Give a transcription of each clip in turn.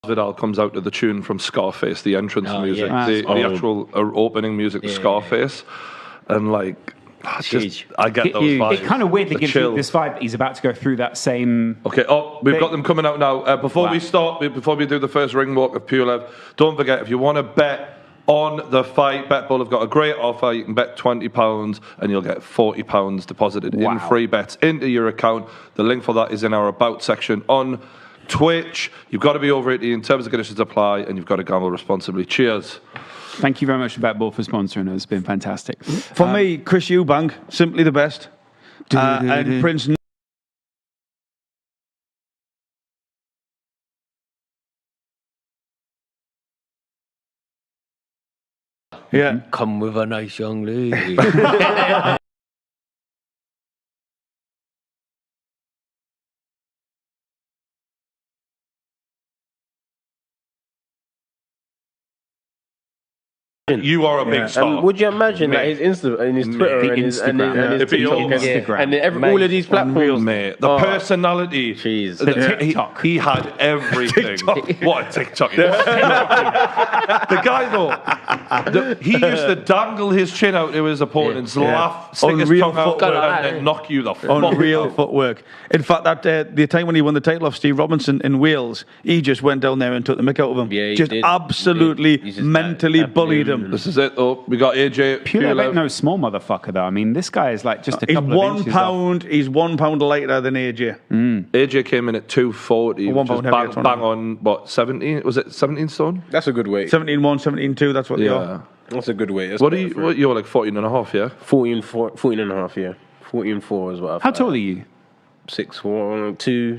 Vidal comes out to the tune from Scarface, the entrance music, yeah. the actual opening music to Scarface, and like. I get those vibes. It kind of weirdly gives you chill. this vibe that he's about to go through that same. Okay. Oh, we've got them coming out now. Before we start, before we do the first ring walk of PULEV, don't forget, if you want to bet on the fight, BetBull have got a great offer. You can bet £20 and you'll get £40 deposited in free bets into your account. The link for that is in our About section on Twitch. You've got to be over 18. Terms and conditions apply, and you've got to gamble responsibly. Cheers. Thank you very much to BetBull for sponsoring us. It's been fantastic. For me, Chris Eubank, simply the best. And Prince. Yeah. Come with a nice young lady. You are a big star. Would you imagine that his Insta and his Twitter and his TikTok and all of these platforms, mate? The personality. Jeez. The TikTok. He had everything. What a TikTok! The guy though, he used to dangle his chin out to his opponents, laugh, stick his tongue out, and then knock you the fuck out. Unreal footwork. In fact, that the time when he won the title off Steve Robinson in Wales, he just went down there and took the mick out of him. Yeah, he just did. absolutely Just mentally bullied him. This is it though. We got AJ. PULEV ain't no small motherfucker though. I mean, this guy is like just a couple of inches off. He's 1 pound lighter than AJ. AJ came in at 240. One which pound is heavier, bang on, what, 17? Was it 17 stone? That's a good weight. 17-1, 17-2, that's what they are. That's a good weight. That's What are you? You're like 14 and a half, yeah? 14 and a half, yeah. 14-4 is what I've How tall are you? 6'1", 6'2".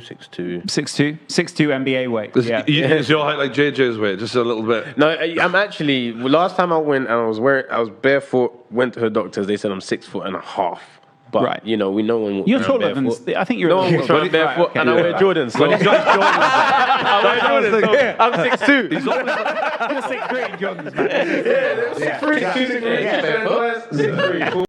6'2", 6'2" NBA weight. Yeah. Is your height like JJ's weight? Just a little bit. No, I'm actually. Last time I went and I was barefoot. Went to her doctors. They said I'm 6'1.5". But Right. you know, we know when You're taller than. I think you're. no one was trying barefoot, and I wear Jordans. So I wear Jordans. So I'm 6'2". You're 6'3" in Jordans, man. 6'3".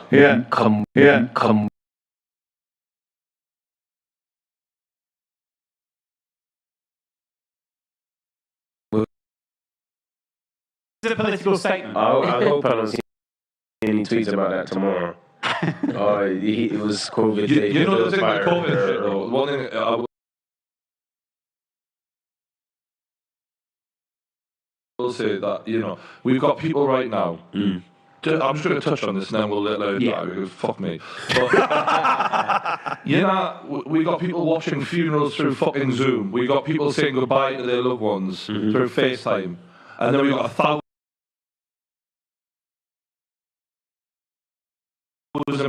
Yeah. Come. Is it a political statement? I hope I don't see any tweets about that tomorrow. It was COVID. You know the thing with COVID shit though. One thing I will say that, you know, we've got people right now I'm just going to touch on this and then we'll let it out because fuck me. But, you know, we got people watching funerals through fucking Zoom. We got people saying goodbye to their loved ones through FaceTime. And then we got 1,000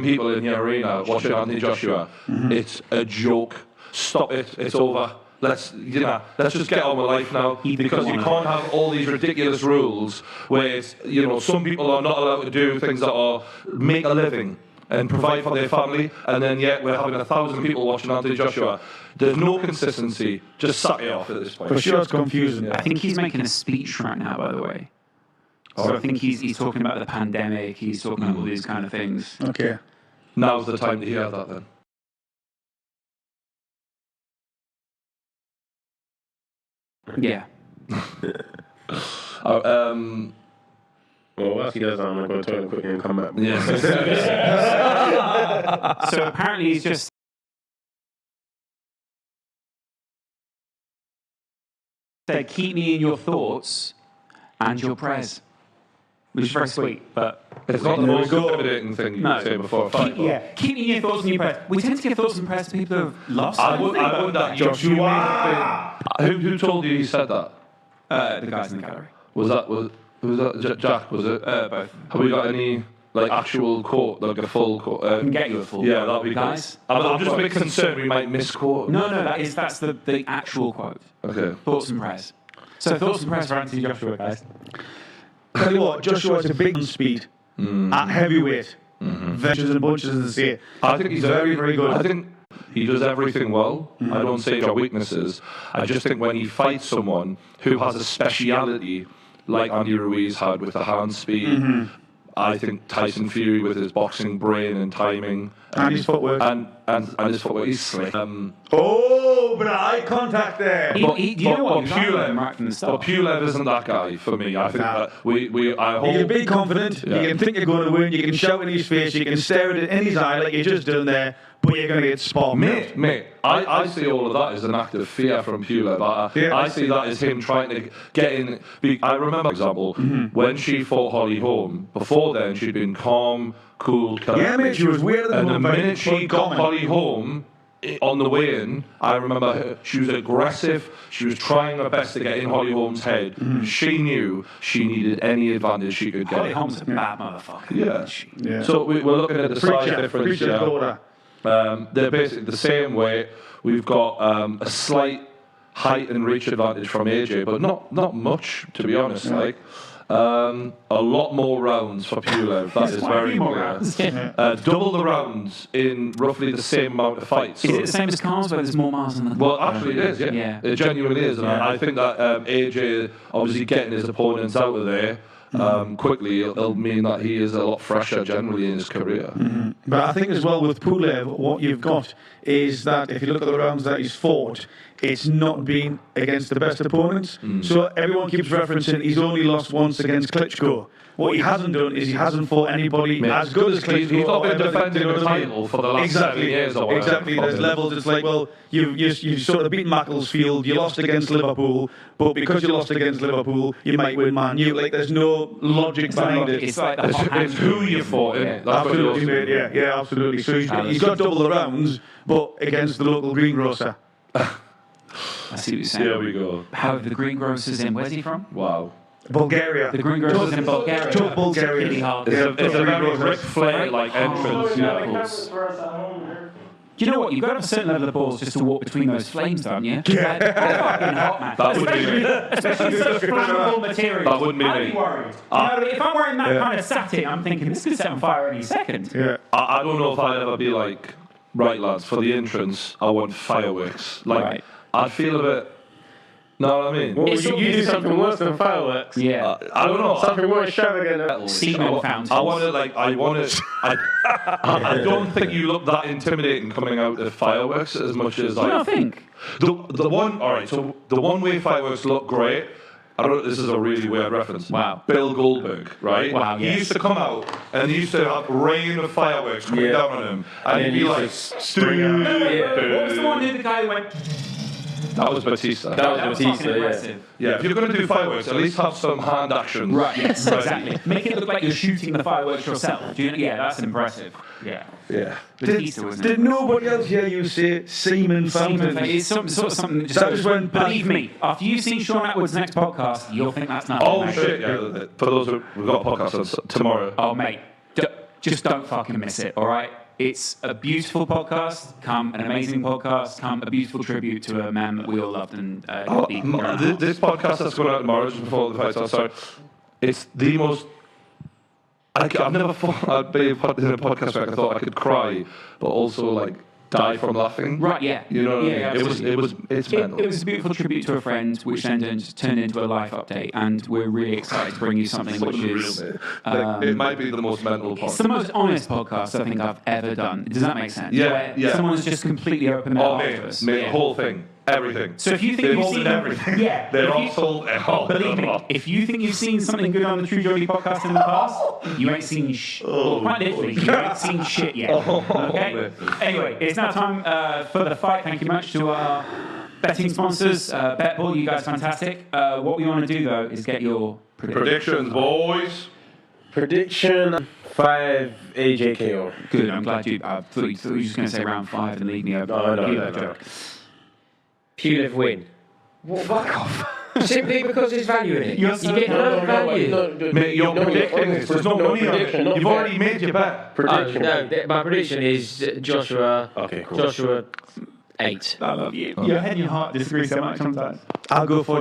people in the arena watching Anthony Joshua. It's a joke. Stop it. It's over. Let's just get on with life now, because you can't have all these ridiculous rules where it's, some people are not allowed to do things that are make a living and provide for their family, and then yet we're having 1,000 people watching Anthony Joshua. There's no consistency. Just sack it off at this point. For sure, it's confusing. I think he's making a speech right now, by the way. So I think he's talking about the pandemic. He's talking about all these kind of things. Okay. Now's the time to hear that then. Yeah. Well, whilst he does that, I'm going to go to the toilet quickly and come back. Yeah. So apparently he's just said, keep me in your thoughts and your prayers. Which is very sweet, but it's not the most intimidating thing you could say before a fight. Keep me in your thoughts and your prayers. We tend to give thoughts and prayers to people who have lost. I wouldn't Joshua. Who told you he said that? The guys in the gallery. Was that Jack? Was it? Both. Have we got any actual quote, like a full quote? I can get you a full. Yeah, that'd be guys. Cool. I'm just a bit concerned we might misquote. No, that's the actual quote. Okay. Thoughts and prayers. So thoughts and prayers for Anthony Joshua, guys. Tell you what, Joshua has a big speed at heavyweight. Ventures and bunches, as they say. I think he's very, very good. I think he does everything well. I don't say our weaknesses. I just think when he fights someone who has a speciality, like Andy Ruiz had with the hand speed, I think Tyson Fury with his boxing brain and timing, and his footwork, and his footwork, he's slick. But eye contact there. PULEV isn't that guy for me. I think that you can be confident. You can think you're going to win. You can shout in his face. You can stare at it in his eye like you just done there. But you're going to get spot. Mate, I see all of that as an act of fear from PULEV. I see that as him trying to get in. I remember, for example, when she fought Holly Holm. Before then, she'd been calm, cool, collected. Yeah, mate, she was weird. And the minute she got Holly Holm on the way-in, I remember her, she was aggressive. She was trying her best to get in Holly Holm's head. She knew she needed any advantage she could get. Holly Holm's a bad motherfucker. Yeah. So we're looking at the size difference. They're basically the same weight. We've got a slight height and reach advantage from AJ, but not much, to be honest. A lot more rounds for PULEV. That is very clear. Double the rounds in roughly the same amount of fights. Is it the same as Cars where there's more miles on the Well, actually it is, yeah. It genuinely is. And I think that AJ, obviously getting his opponents out of there quickly, it'll mean that he is a lot fresher generally in his career. But I think as well with PULEV, what you've got is that if you look at the rounds that he's fought, it's not been against the best opponents. So everyone keeps referencing he's only lost once against Klitschko. What he hasn't done is he hasn't fought anybody as good as Klitschko. He's not been defending the title for the last 7 years or whatever. Exactly, there's levels. It's like, well, you've sort of beaten Macclesfield, you lost against Liverpool, but because you lost against Liverpool, you might win Man U. Like, there's no logic behind it. It's like it's who you fought in. Absolutely, mate. Yeah, absolutely. So he's got double the rounds, but against the local greengrocer. I see what you're saying. There we go. How the greengrocer's in? Where's he from? Wow. Bulgaria. The greengrocer's in Bulgaria. Tough Bulgaria. Really hard. It's a very Ric Flair-like entrance. Do you know what? You've got to have a certain level of balls just to walk between those flames, don't you? Yeah. Fucking hot, man. That would be me. Especially such flammable materials. That wouldn't be me. I'd be worried. If I'm wearing that kind of satin, I'm thinking this could set on fire any second. Yeah. I don't know if I'd ever be like, right, lads, for the entrance, I want fireworks. Like, I'd feel a bit. Know what I mean? Well, you do something worse than fireworks. Yeah. I don't know. Something more extravagant. Semen fountains. I don't think you look that intimidating coming out of fireworks as much as like. I think. The one. All right. So the one-way fireworks look great. I don't know. This is a really weird reference. Wow. Bill Goldberg, right? Wow. He used to come out and he used to have rain of fireworks coming down on him, and he'd be like, string out. What was the one who the guy went? That was Batista. That was Batista, yeah. impressive. Yeah, if you're going to do fireworks, at least have some hand action. Right, yes, exactly. Make it look like you're shooting the fireworks yourself. Do you know? Yeah, that's impressive. Yeah. Yeah. Batista, wasn't it? Did nobody else hear you say semen fountains? It's sort of something. That just went past Believe me, after you've seen Sean Atwood's next podcast, you'll think that's nothing. Oh mate. shit! Yeah. For those we've got a podcast on tomorrow. Oh mate, just don't fucking miss it. All right. It's a beautiful podcast, come an amazing podcast, come a beautiful tribute to a man that we all loved and This podcast that's going out tomorrow, just before the fight starts, it's the most. I've never thought I'd be in a podcast where I thought I could cry, but also like die from laughing. Right, yeah. You know what I mean? Absolutely. It's mental. It was a beautiful tribute to a friend, which then turned into a life update, and we're really excited to bring you something which is... it might be the most mental podcast. It's the most honest podcast I think I've ever done. Does that make sense? Yeah, Where yeah. Someone's just completely opened their heart to us. The whole thing. Everything. So if you think They've you've all seen done everything. Yeah. They're if all you- sold it all. Believe me, if you think you've seen something good on the True Geordie podcast in the past, you ain't seen quite literally, you ain't seen shit yet. Okay? Anyway, it's now time for the fight. Thank you much to our betting sponsors. BetBull, you guys fantastic. What we want to do though is get your Predictions, boys. Prediction 5 AJKO. Good, I'm glad you. I thought you were just going to say round 5 and leave me over. No. Joke. PULEV win. Fuck off. Simply because there's value in it. You get no value. Mate, you're predicting this. There's no money on prediction, it. not You've bet. already made your bet. Prediction. My prediction is Joshua. Okay, cool. Joshua 8. I love you. Your head and your heart disagree so much sometimes. I'll go for